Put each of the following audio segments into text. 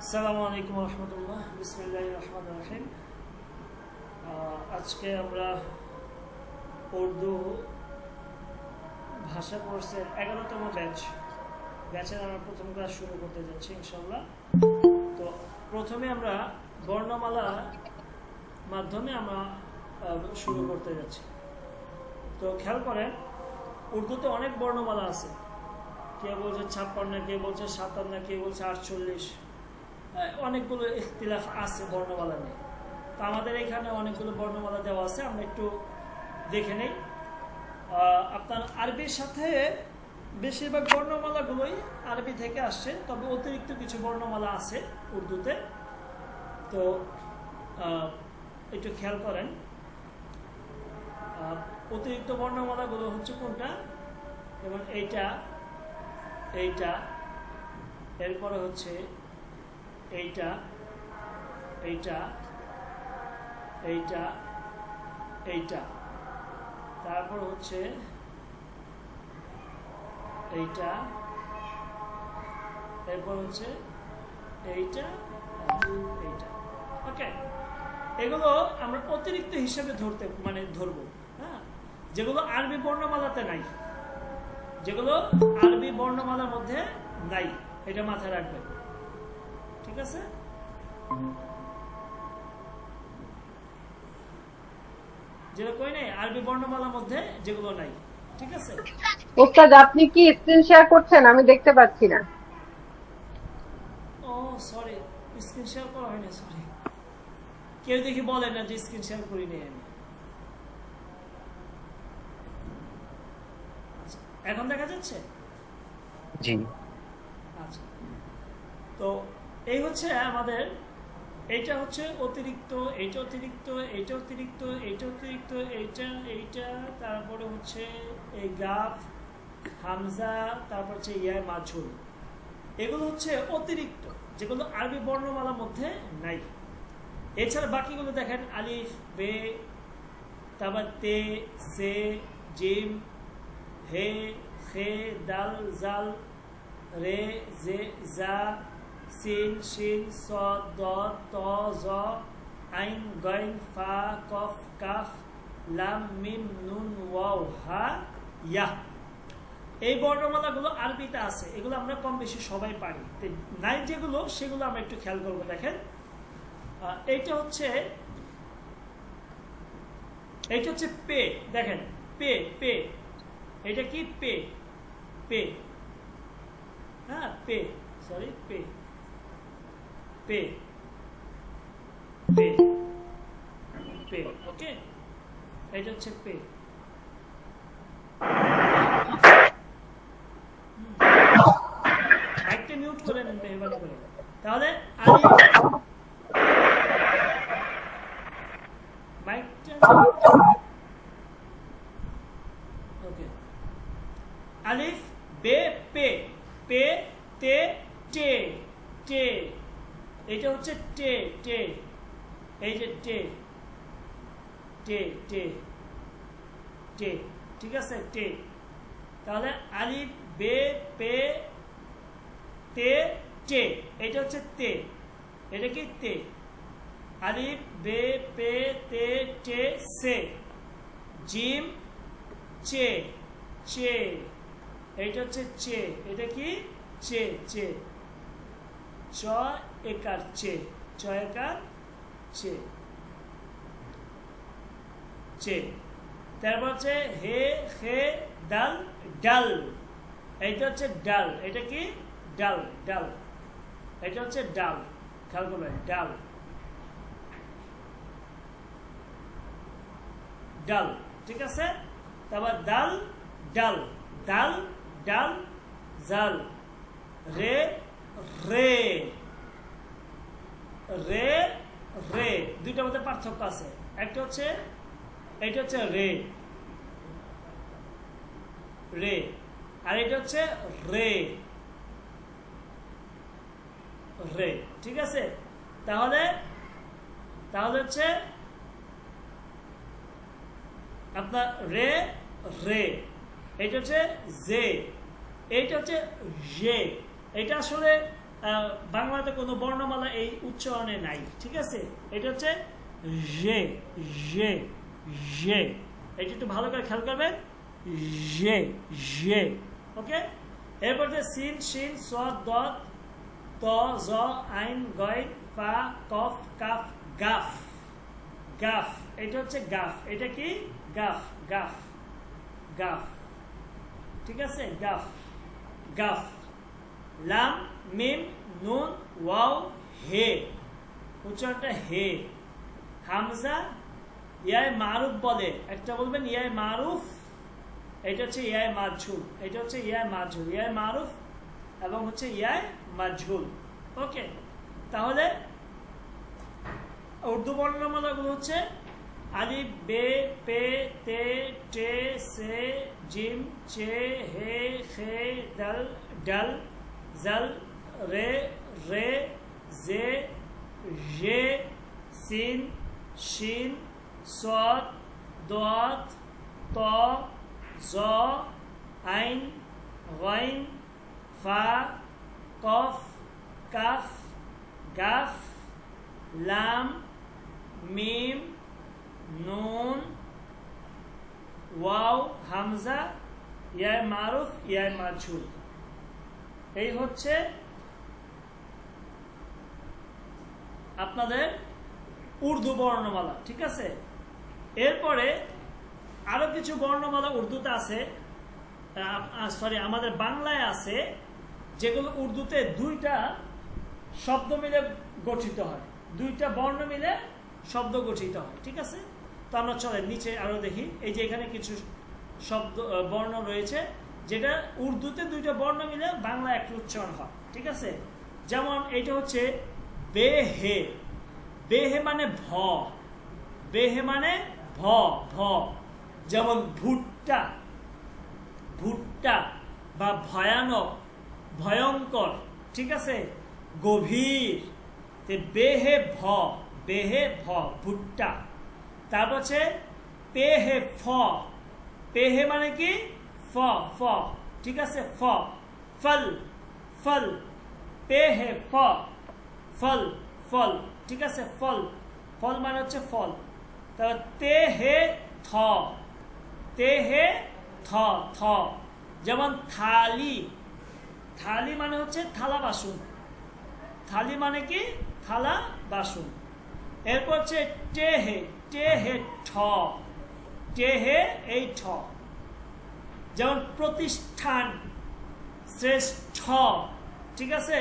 আসসালামু আলাইকুম রহমতুল্লাহ, বিসমিল্লাহির রহমানির রহিম। আজকে আমরা উর্দু ভাষা কোর্সের 11তম ব্যাচের আমরা প্রথম ক্লাস শুরু করতে যাচ্ছি ইনশাল্লাহ। তো প্রথমে আমরা বর্ণমালা মাধ্যমে আমরা শুরু করতে যাচ্ছি। তো খেয়াল করেন, উর্দুতে অনেক বর্ণমালা আছে। কে বলছে 56, কে বলছে 57, কে বলছে 48, অনেকগুলো ইখতিলাফ আছে বর্ণমালা নিয়ে। তো আমাদের এখানে অনেকগুলো বর্ণমালা দেওয়া আছে, আমরা একটু দেখে নেই। আপনার আরবির সাথে বেশিরভাগ বর্ণমালাগুলোই আরবি থেকে আসছে, তবে অতিরিক্ত কিছু বর্ণমালা আছে উর্দুতে। তো একটু খেয়াল করেন, অতিরিক্ত বর্ণমালাগুলো হচ্ছে কোনটা, যেমন এইটা, এরপরে হচ্ছে এইটা, তারপর হচ্ছে এইটা, এরপর হচ্ছে এইটা। ওকে, এগুলো আমরা অতিরিক্ত হিসেবে ধরবো, হ্যাঁ, যেগুলো আরবি বর্ণমালাতে নাই, যেগুলো আরবি বর্ণমালার মধ্যে নাই, এটা মাথায় রাখবেন, ঠিক আছে? যেটা কই নাই, আরবি বর্ণমালার মধ্যে যেগুলো নাই, ঠিক আছে? ওস্তাদ, আপনি কি স্ক্রিন শেয়ার করছেন? আমি দেখতে পাচ্ছি না। ও সরি, স্ক্রিন শেয়ার করা হয়নি, সরি। কেউ দেখি বলেন না যে স্ক্রিন শেয়ার করি নাই আমি। আচ্ছা, এখন দেখা যাচ্ছে? জি। আচ্ছা, তো এই হচ্ছে আমাদের, এইটা হচ্ছে অতিরিক্ত, এইটা অতিরিক্ত, এইটা অতিরিক্ত, এইটা অতিরিক্ত, এইটা, তারপরে হচ্ছে এই গাফ, হামজা, তারপর হচ্ছে ইয়া মাঝুল। এগুলো হচ্ছে অতিরিক্ত, যেগুলো আরবি বর্ণমালার মধ্যে নাই। এছাড়া বাকিগুলো দেখেন, আলিফ, বে, তারপর তে, সে, জিম, হে, খে, দাল, জাল, রে, জে, জা, সিন, শিন, সদ, দদ, ত, জ, আইন, গাইন, ফা, কফ, কাফ, লাম, মিম, নুন, ওয়াও, হা, ইয়া। এই বর্ণমালাগুলো আরবিতে আছে, এগুলো আমরা কম বেশি সবাই পারি। নাই যেগুলো, সেগুলো আমরা একটু খেয়াল করবো। দেখেন, এইটা হচ্ছে পে। দেখেন, পে, এটা কি? পে, হ্যাঁ, সরি, পে, ওকে, এটা হচ্ছে পে। একটা মিউট করে নেন মেহরবানি করে। তাহলে ওকে, আলিফ, বে, পে, তে, টে, এটা হচ্ছে টে, এই যে টে, ঠিক আছে? টে। তাহলে আলিফ, বে, পে, তে, টে, এটা হচ্ছে তে। এটা কি? তে। আলিফ, বে, পে, তে, টে, সে, জিম, চে, এটা হচ্ছে চে। এটা কি? চে, চ একার চে, চে। তারপর হচ্ছে হে, খে, ডাল, এইটা হচ্ছে ডাল। এটা কি? ডাল, এটা হচ্ছে ডাল। খেয়াল করবেন, ডাল, ঠিক আছে? তারপর দাল, জাল, রে, দুইটার মধ্যে পার্থক্য আছে। একটা হচ্ছে, এটা হচ্ছে রে, আর এটা হচ্ছে রে, ঠিক আছে? তাহলে হচ্ছে আপনার রে, এটা হচ্ছে জে, এটা হচ্ছে জে। এটা আসলে বাংলাতে কোনো বর্ণমালা এই উচ্চারণে নাই, ঠিক আছে? এটা হচ্ছে জে জে জে, এটা একটু ভালো করে খেয়াল করবেন, জে জে, ওকে? এরপর যে সিন শিন সদ দত ত জ আইন গয় ফা কফ কাফ গাফ, গাফ, এটা হচ্ছে গাফ, এটা কি গাফ, গাফ গাফ, ঠিক আছে? গাফ গাফ, লাম মিম নুন ওয়াও হে, উচ্চারণটা হে, হামজা ইয়ায় মারুফ বলে, একটা বলবেন ইয়ায় মারুফ, এটা হচ্ছে ইয়ায় মাজহুল, এটা হচ্ছে ইয়ায় মাজহুল, ইয়ায় মারুফ এবং হচ্ছে ইয়ায় মাজহুল, ওকে? তাহলে উর্দু বর্ণমালাগুলো হচ্ছে আলিফ বে পে তে টে সে জিম চে হে খে দল ডল জল রে রে জে জে সিন শিন সদ দত ত জ আইন গাইন ফা কফ কাফ গাফ লাম মিম নুন ওয়াও হামজা ইয়ায় মারুফ ইয়ায় মাজহুল, এই হচ্ছে আপনাদের উর্দু বর্ণমালা, ঠিক আছে? এরপরে আরো কিছু বর্ণমালা উর্দুতে আছে, সরি আমাদের বাংলায় আছে, যেগুলো উর্দুতে দুইটা শব্দ মিলে গঠিত হয়, দুইটা বর্ণ মিলে শব্দ গঠিত হয়, ঠিক আছে? তো আমরা চলেন নিচে আরো দেখি। এই যে এখানে কিছু শব্দ বর্ণ রয়েছে যেটা উর্দুতে দুইটা বর্ণ মিলে বাংলা একটা উচ্চারণ হয়, ঠিক আছে? যেমন এটা হচ্ছে বেহে, বেহে মানে ভ, বেহে মানে ভ ভ, যেমন ভুট্টা, ভুট্টা বা ভয়ানক ভয়ঙ্কর, ঠিক আছে? গভীর, বেহে ভ, বেহে ভ ভুট্টা। তারপর হচ্ছে পেহে ফ, পেহে মানে কি ফ ফ, ঠিক আছে? ফ ফল ফল, পেহে ফ ফল ফল, ঠিক আছে? ফল ফল মানে হচ্ছে ফল। তারপর তে হে থ, তে হে থ থ, যেমন থালি, থালি মানে হচ্ছে থালা বাসন, থালি মানে কি থালা বাসন। এরপর হচ্ছে টেহে, টেহে ঠ, টেহে এই ঠ, যেমন প্রতিষ্ঠান শ্রেষ্ঠ, ঠিক আছে?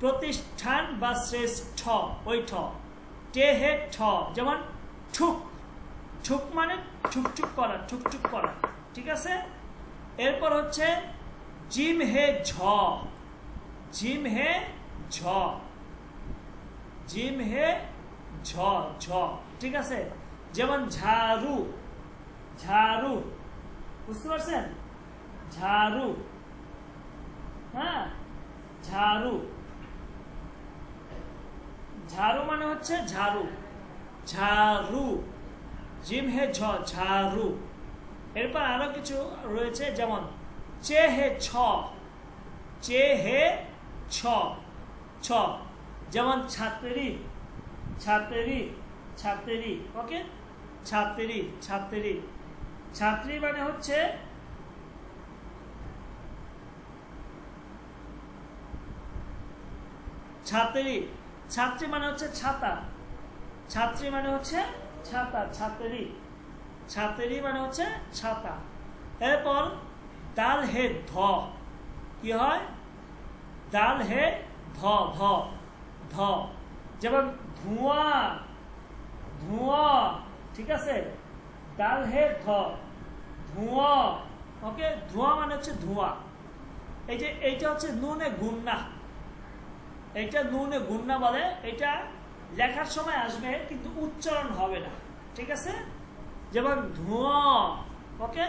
প্রতিষ্ঠান বা শ্রেষ্ঠ ওই ঠ, টেহে ঠ, যেমন ঠুক, ঠুক মানে ঠুকঠুক করা, ঠুকঠুক করা, ঠিক আছে? এরপর হচ্ছে জিম হে ঝ, জিম হে ঝ, জিম হে ঝ ঝ, ঠিক আছে? যেমন ঝাড়ু, ঝাড়ু, বুঝতে পারছেন? ঝাড়ু, হ্যাঁ ঝাড়ু, ঝাড়ু মানে হচ্ছে ঝাড়ু, ঝাড়ু, জিম হে ঝ ঝাড়ু। এরপর আরো কিছু রয়েছে, যেমন চে হে ছ, চে হে ছ ছ, যেমন ছাত্রী, ছাত্রী, ছাত্রী, ওকে? ছাত্রী, ছাত্রী, ছাত্রী মানে হচ্ছে ছাত্রী, ছাত্রী মানে হচ্ছে ছাতা, ছাত্রী মানে হচ্ছে ছাতা, ছাত্রী, ছাত্রী মানে হচ্ছে ছাতা। এরপর দাল হে ধ, কি হয়? দাল হে ধ ধ ধ, যেমন ধোঁয়া, ধোঁয়া, ঠিক আছে? দাল হে ধ ধোঁয়া, ওকে? ধোঁয়া মানে হচ্ছে ধোঁয়া। এই যে এইটা হচ্ছে নুনে গুন্না, এটা নুনে গুন্না বলে, এটা লেখার সময় আসবে কিন্তু উচ্চারণ হবে না, ঠিক আছে? যেমন ধোঁয়া, ওকে?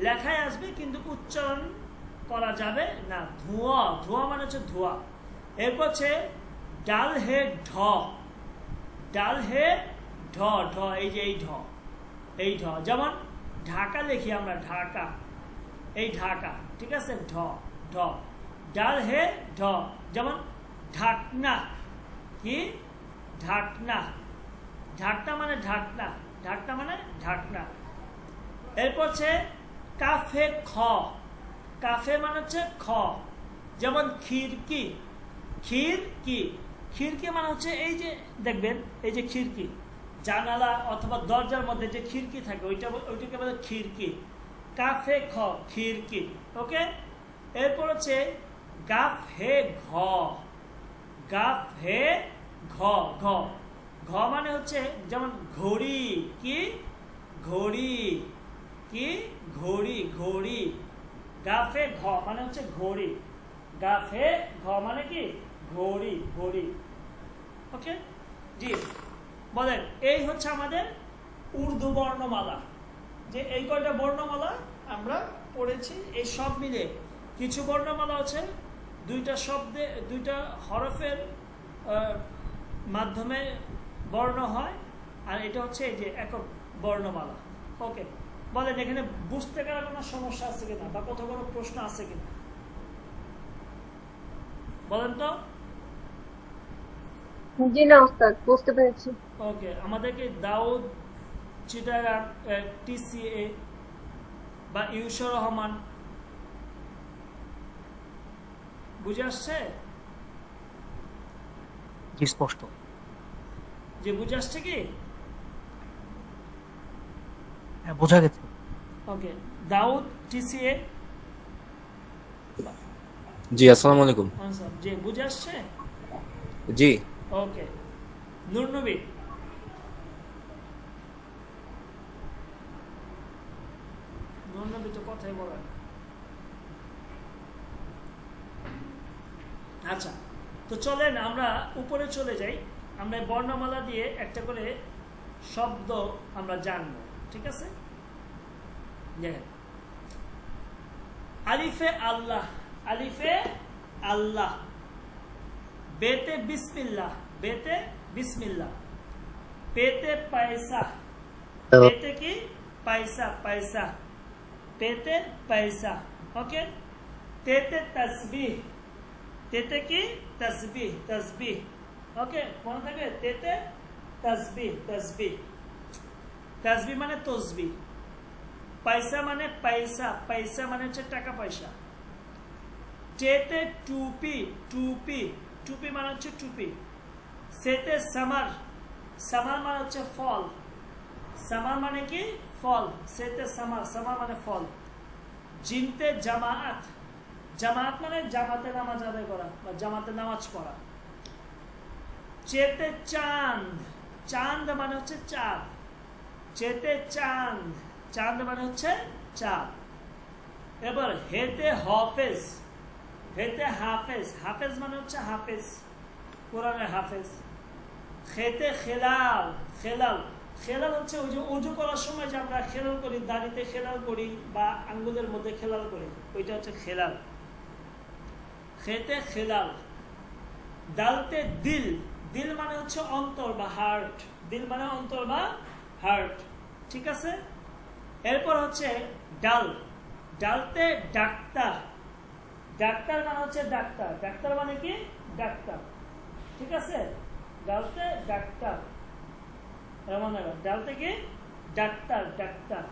লেখায় আসবে কিন্তু উচ্চারণ করা যাবে না, ধোঁয়া, ধোঁয়া মানে হচ্ছে ধোঁয়া। এরপর হচ্ছে ডাল হে ঢ, ডাল হে ঢ ঢ, এই যে এই ঢ, এই ঢ, যেমন ঢাকা লিখি আমরা, ঢাকা, এই ঢাকা, ঠিক আছে? ঢ ঢ, ডাল হে ঢ, যেমন ঢাকনা, কি ঢাকনা, ঢাকনা মানে ঢাকনা, ঢাকনা মানে ঢাকনা। এরপর হচ্ছে কাফে খ, কাফে মানে হচ্ছে খ, যেমন খিড়কি, খিড়কি, খিড়কি মানে হচ্ছে এই যে দেখবেন এই যে খিড়কি, জানালা অথবা দরজার মধ্যে যে খিড়কি থাকে ওইটাকে বলে খিড়কি। কাফে খ খিড়কি, ওকে। এরপর হচ্ছে গাফ হে ঘ, গাফ হে ঘ, ঘ, ঘ মানে হচ্ছে যেমন ঘড়ি, কি ঘড়ি, কি ঘড়ি, ঘড়ি। গাফে ঘ মানে হচ্ছে ঘড়ি, গাফে ঘ মানে কি ঘড়ি, ঘড়ি, ওকে। জি বলেন, এই হচ্ছে আমাদের উর্দু বর্ণমালা, যে এই কয়টা বর্ণমালা আমরা পড়েছি। এই সব মিলে কিছু বর্ণমালা আছে দুইটা শব্দে, দুইটা হরফের মাধ্যমে বর্ণ হয়, আর এটা হচ্ছে এই যে একক বর্ণমালা, ওকে। বলেন এখানে বুঝতে গেলে কোনো সমস্যা আছে কিনা বা কোথাও কোনো প্রশ্ন আছে কিনা বলেন তো। জি না ওস্তাদ, বুঝতে পেরেছি। ওকে, আমাদেরকে দাউদ চিটাগাং TCA বা ইউসুর রহমান বুঝে আসছে? জি স্পষ্ট। যে বুঝে আসছে কি? হ্যাঁ বোঝা গেছে। ওকে, দাউদ TCA জি আসসালামু আলাইকুম। আনসার, যে বুঝে আসছে? জি ওকে, নূর নবী নূর নবী তো কথাই বলেন। আচ্ছা, তো চলেন আমরা উপরে চলে যাই, আমরা বর্ণমালা দিয়ে একটা করে শব্দ আমরা জানবো, ঠিক আছে? দেখেন, আলিফে আল্লাহ, আলিফে আল্লাহ, বেতে বিসমিল্লাহ, বেতে বিসমিল্লাহ, পেতে পয়সা, পেতে কি পয়সা, পয়সা, পেতে পয়সা, ওকে। তেতে তসবিহ, তেতে কি তসবিহ, তসবিহ, ওকে, মনে থাকবে তেতে তসবিহ, তসবিহ, তসবিহ মানে তসবিহ। পয়সা মানে পয়সা, পয়সা মানে হচ্ছে টাকা পয়সা। চেতে টুপি, টুপি, টুপি মানে হচ্ছে টুপি। সেতে সামার, সামার মানে হচ্ছে ফল, সামার মানে কি ফল, সেতে সামার, সামার মানে ফল। জিনতে জামাত, জামাত মানে জামাতে নামাজ আদায় করা বা জামাতে নামাজ পড়া। চেতে চাঁদ, চাঁদ মানে হচ্ছে চাঁদ, চেতে চাঁদ, চাঁদ মানে হচ্ছে চাঁদ। এবার হেতে হাফেজ, হেতে হাফেজ, হাফেজ মানে হচ্ছে হাফেজ, কোরআনের হাফেজ। খেতে খেলাল, খেলাল, খেলাল হচ্ছে ওই যে উজু করার সময় যে আমরা খেলাল করি, দাড়িতে খেলাল করি বা আঙ্গুলের মধ্যে খেলাল করি, ওইটা হচ্ছে খেলাল। খেতে খেলাল। দালতে দিল, দিল মানে হচ্ছে অন্তর বা হার্ট, দিল মানে অন্তর বা হার্ট, ঠিক আছে। এরপর হচ্ছে ডাল, ডালতে ডাক্তার, ডাক্তার মানে হচ্ছে ডাক্তার, ডাক্তার মানে কি ডাক্তার, ঠিক আছে। ডালতে ডাক্তার, এমন ডালতে কি ডাক্তার, ডাক্তার,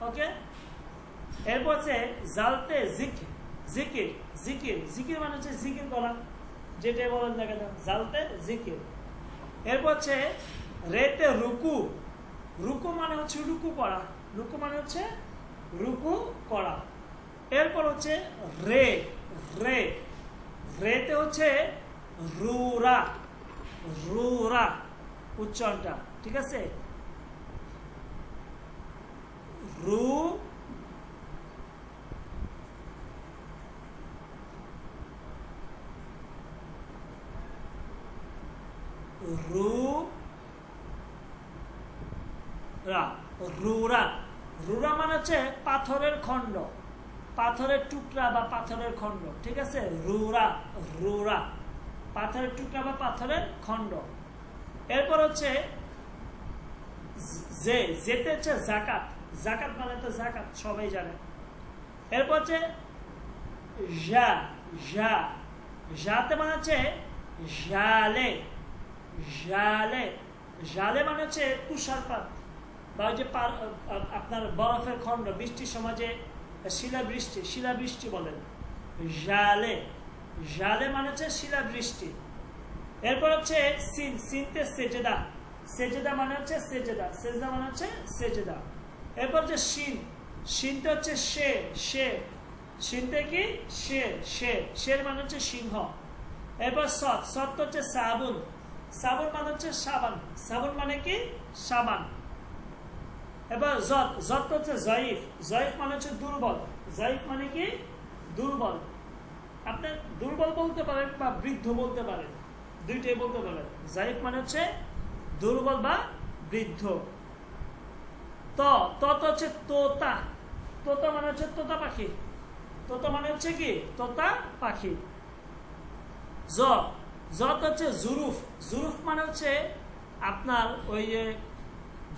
ওকে। এরপর হচ্ছে জালতে জিকির, জিকির, জিকির, জিকির মানে হচ্ছে জিকির করা, যেটাই বলেন না কেন, জালতে জিকির। এরপর হচ্ছে রেতে রুকু, রুকু মানে হচ্ছে রুকু করা, রুকু মানে হচ্ছে রুকু করা। এরপর হচ্ছে রে, রে, রেতে হচ্ছে রুরা, রুরা উচ্চারণটা, ঠিক আছে। রু, রু রা, রুরা, রুরা মানে হচ্ছে পাথরের খণ্ড, পাথরের টুকরা বা পাথরের খণ্ড, ঠিক আছে। রুরা, রুরা, পাথরের টুকরা বা পাথরের খণ্ড। এরপর হচ্ছে যে, যেতে হচ্ছে জাকাত, জাকাত মানে তো জাকাত সবাই জানে। এরপর হচ্ছে জা, ঝা, ঝাতে মানে হচ্ছে ঝালে, ঝালে, ঝালে মানে হচ্ছে তুষারপাত বা ওই যে আপনার বরফের খণ্ড, বৃষ্টির সমাজে শিলাবৃষ্টি, শিলাবৃষ্টি বলেন ঝালে, ঝালে মানে হচ্ছে শিলাবৃষ্টি। এরপর হচ্ছে সিন, সিনতে সেজদা, সেজদা মানে হচ্ছে সেজদা, সেজদা মানে হচ্ছে সেজদা। এরপর হচ্ছে শিন, শিনতে হচ্ছে শের, শের, শিনতে কি শের, শের, শের মানে হচ্ছে সিংহ। এরপর সৎ, সৎ হচ্ছে সাবুন, সাবুন মানে হচ্ছে সাবান, সাবুন মানে কি সাবান। এবার জত, জত হচ্ছে জয়ীফ, জয়ীফ মানে হচ্ছে দুর্বল, জয়ীফ মানে কি দুর্বল। আপনি দুর্বল বলতে পারেন বা বৃদ্ধ বলতে পারেন, দুইটাই বলতে পারেন। জয়ীফ মানে হচ্ছে দুর্বল বা বৃদ্ধ। তত হচ্ছে তোতা, তোতা মানে হচ্ছে তোতা পাখি, তোতা মানে হচ্ছে কি তোতা পাখি। যত হচ্ছে জুরুফ, জুরুফ মানে হচ্ছে আপনার ওই যে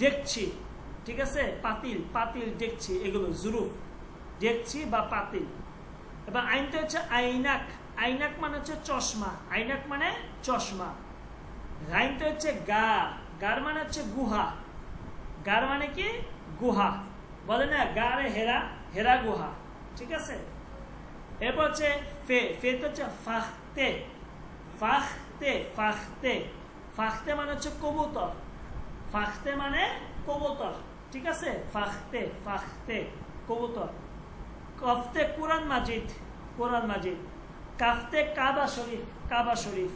ডেকচি, ঠিক আছে, পাতিল, পাতিল ডেকচি, এগুলো জুরুফ, ডেকচি বা পাতিল। এবার আইনটা হচ্ছে আইনাক, আইনাক মানে হচ্ছে চশমা, আইনাক মানে চশমা। গাইনটা হচ্ছে গার, গার মানে হচ্ছে গুহা, গার মানে কি গুহা, বলে না গারে হেরা, হেরা গুহা, ঠিক আছে। এরপর হচ্ছে ফে, ফেতে হচ্ছে ফাখতে, ফাখতে, ফাখতে, ফাখতে মানে হচ্ছে কবুতর, ফাখতে মানে কবুতর, ঠিক আছে, ফাখতে, ফাখতে কবুতর। কফতে কুরআন মাজিদ, কুরআন মাজিদ। কাফতে কাবা শরীফ, কাবা শরীফ।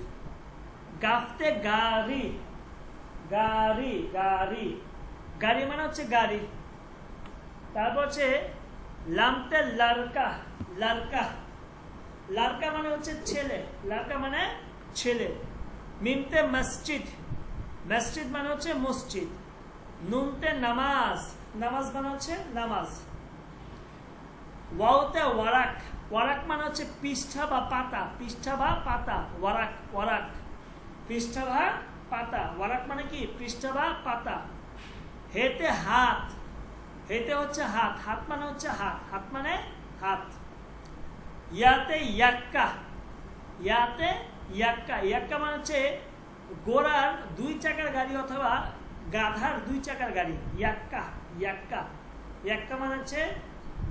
গাফতে গাড়ি, গাড়ি, গাড়ি, গাড়ি মানে হচ্ছে গাড়ি। তারপর হচ্ছে লামতে লারকা, লারকা, লারকা মানে হচ্ছে ছেলে, লারকা মানে ছেলে। মিমতে মসজিদ, মসজিদ মানে হচ্ছে মসজিদ। নুনতে নামাজ, নামাজ মানে হচ্ছে নামাজ। ওয়াওতে ওয়ারাক, ওয়ারাক মানে হচ্ছে পৃষ্ঠা বা পাতা, পৃষ্ঠা বা পাতা, ওয়ারাক, ওয়ারাক, পৃষ্ঠা বা পাতা, ওয়ারাক মানে কি পৃষ্ঠা বা পাতা। হেতে হাত, হেতে হচ্ছে হাত, হাত মানে হচ্ছে হাত, হাত মানে হাত। ইয়াতে ইয়াক্কা, ইয়াতে ইয়াক্কা, ইয়াক্কা মানে হচ্ছে ঘোড়ার 2 চাকার গাড়ি অথবা গাধার 2 চাকার গাড়ি, ইয়াক্কা, ইয়াক্কা, ইয়াক্কা মানে হচ্ছে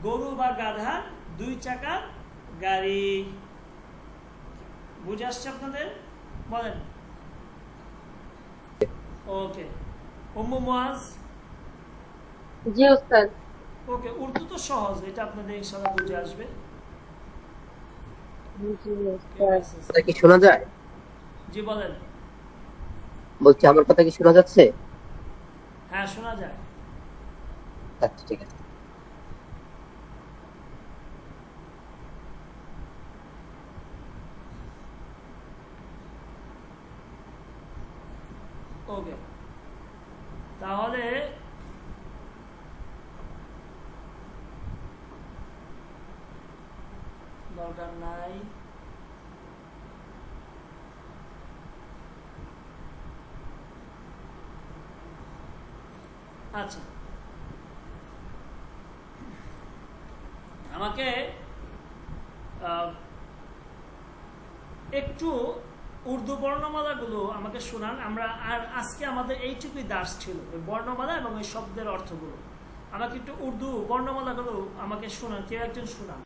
গরু বা গাধার 2 চাকার গাড়ি। বুঝে আসছে আপনাদের? বলেন। ওকে, উম্মু মুয়াজ। জি উস্তাদ। ওকে, উর্দু তো সহজ, এটা আপনাদের ইনশাআল্লাহ বুঝে আসবে। জি উস্তাদ। কথা কি শোনা যায়? জি বলেন। বলছি আমার কথা কি শোনা যাচ্ছে? হ্যাঁ শোনা যায়। আচ্ছা ঠিক আছে। ওকে, তাহলে দরকার নাই। আচ্ছা, আমাকে একটু উর্দু বর্ণমালাগুলো আমাকে শোনান। আমরা আর আজকে আমাদের এইটুকুই দাস ছিল, ওই বর্ণমালা এবং এই শব্দের অর্থগুলো। আমাকে একটু উর্দু বর্ণমালাগুলো আমাকে শোনান, কেউ একজন শোনান।